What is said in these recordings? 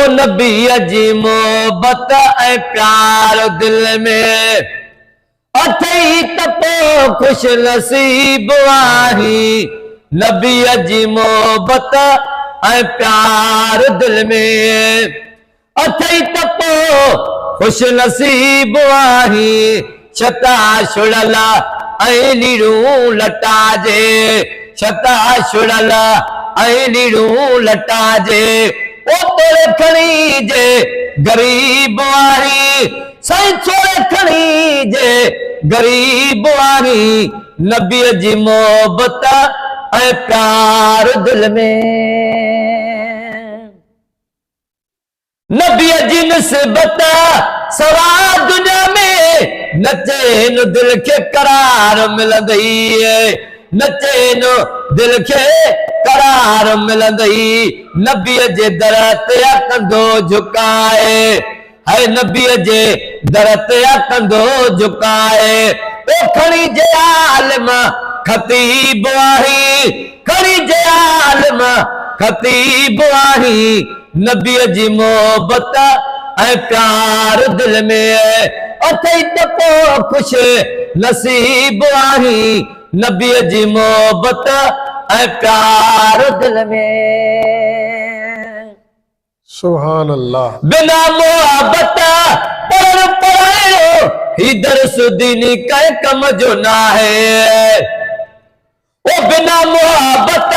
नबी जी मोहब्बत ऐं प्यार दिल में अथई त पोइ खुश नसीब आही। नबी जी मोहब्बत ऐं प्यार दिल में अथई त पोइ खुश नसीब आही। छता छुड़ल ऐं लीरूं लटाजे, छता छुड़ल ऐं लीरूं लटाजे। ओ तोड़े खणी जे गरीब आही, साईं छोड़े खणी जे गरीब आही। नबी जी मोहब्बत ऐं प्यार दिल में नबी जी निस्बत सवा दुनिया में नचे न दिल के करार मिलंदई, नचे न दिल के करार मिलंदई। नबी जे दर ते कंधो झुकाए, है नबी जे दर ते कंधो झुकाए। ओ खणी जे आलिम खतीब आही, खणी जे आलिम खतीब आही। नबी जी मोहब्बत ऐं प्यार दिल में अथई त पोइ खुश नसीब आही। नबी जी मोहब्बत ऐं प्यार दिल में। सुभान अल्लाह। बिना मोहब्बत पढ़ण पढ़ायो ही दरसुदीनी कै कम जो ना है। ओ बिना मोहब्बत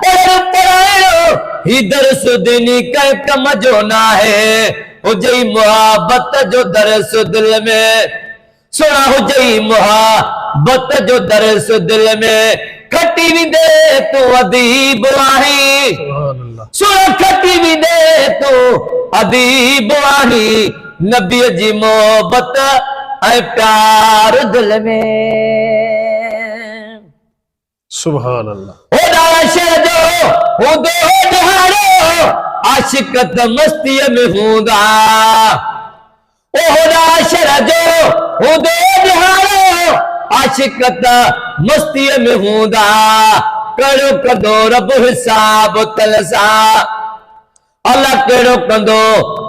पढ़ण पढ़ायो ही दरसुदीनी कै कम जो ना है। हुजई मोहब्बत जो दरस दिल में, सुना हुजई मोहब्बत जो दरस दिल में। खटी विंदे तू अदीब आही, सुना खटी विंदे तू अदीब आही। नबी जी मोहब्बत ऐं प्यार दिल में। सुभान अल्लाह। आशिक त मस्तीअ में हूंदा, ओहदा शर जो हूंदो निहारो। आशिक त मस्तीअ में हूंदा, कहिड़ो कंदो रब हिसाब तल सां। अल्लाह कहिड़ो कंदो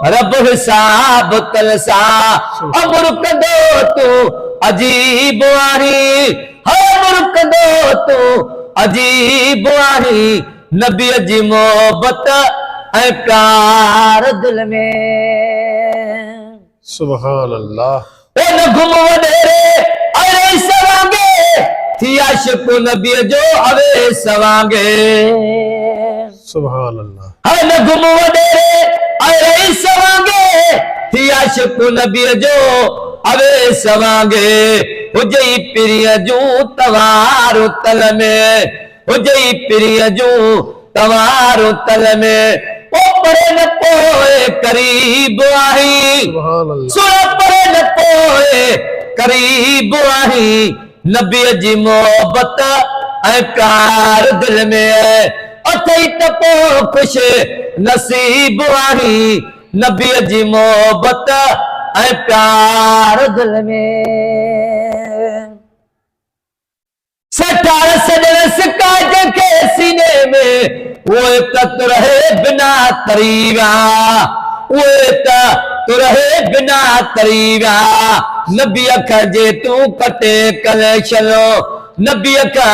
रब हिसाब तल सां। अमर कंदो तू अजीब आही, अमर कंदो तू अजीब आही। नबी जी मोहब्बत ऐं प्यार दिल में। सुभान अल्लाह। ओ न घुम वडेरे अरे सवांगे थी आशिक नबी जो अवे सवांगे। सुभान अल्लाह। है न घुम वडेरे अरे सवांगे थी आशिक नबी जो अवे सवांगे। हुजई पिरिय जूं तवार तल में, हुजई पिरिय जूं तवार तल में। ओ परे न पोए करीब आही, सुन परे न पोए करीब आही। नबी जी मोहब्बत ऐं प्यार दिल में अथई त पोइ खुश नसीब आही। नबी जी मोहब्बत ऐं प्यार दिल में। सठार सजन सिकाज के सीने में वो तत रहे बिना तरीवा, वो तत रहे बिना तरीवा। नबी का जे तू कटे कलेक्शनो, नबी का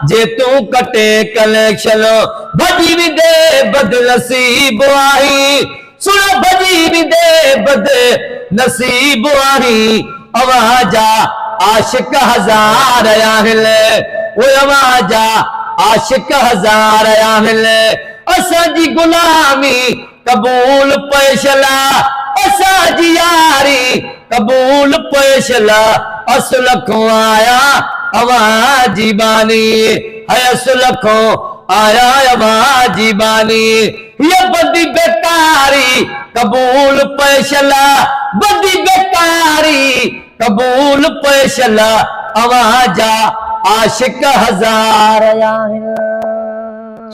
जे तू कटे कलेक्शनो। भजी विदे बद नसीब आही, सुन भजी विदे बद नसीब आही। आवाजा आशिक हजार आहिल, वो आवाजा आशिक हजार आहिल। असांजी गुलामी कबूल पैशला, असांजी यारी कबूल पैशला। असुल खो आया अवाजी बानी, है असुल खो आया अवाजी बानी। ये बदी बेकारी कबूल पैशला, बदी बेकारी कबूल पैशला। आवाजा आशिक हजार आहिल।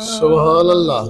सुभान अल्लाह।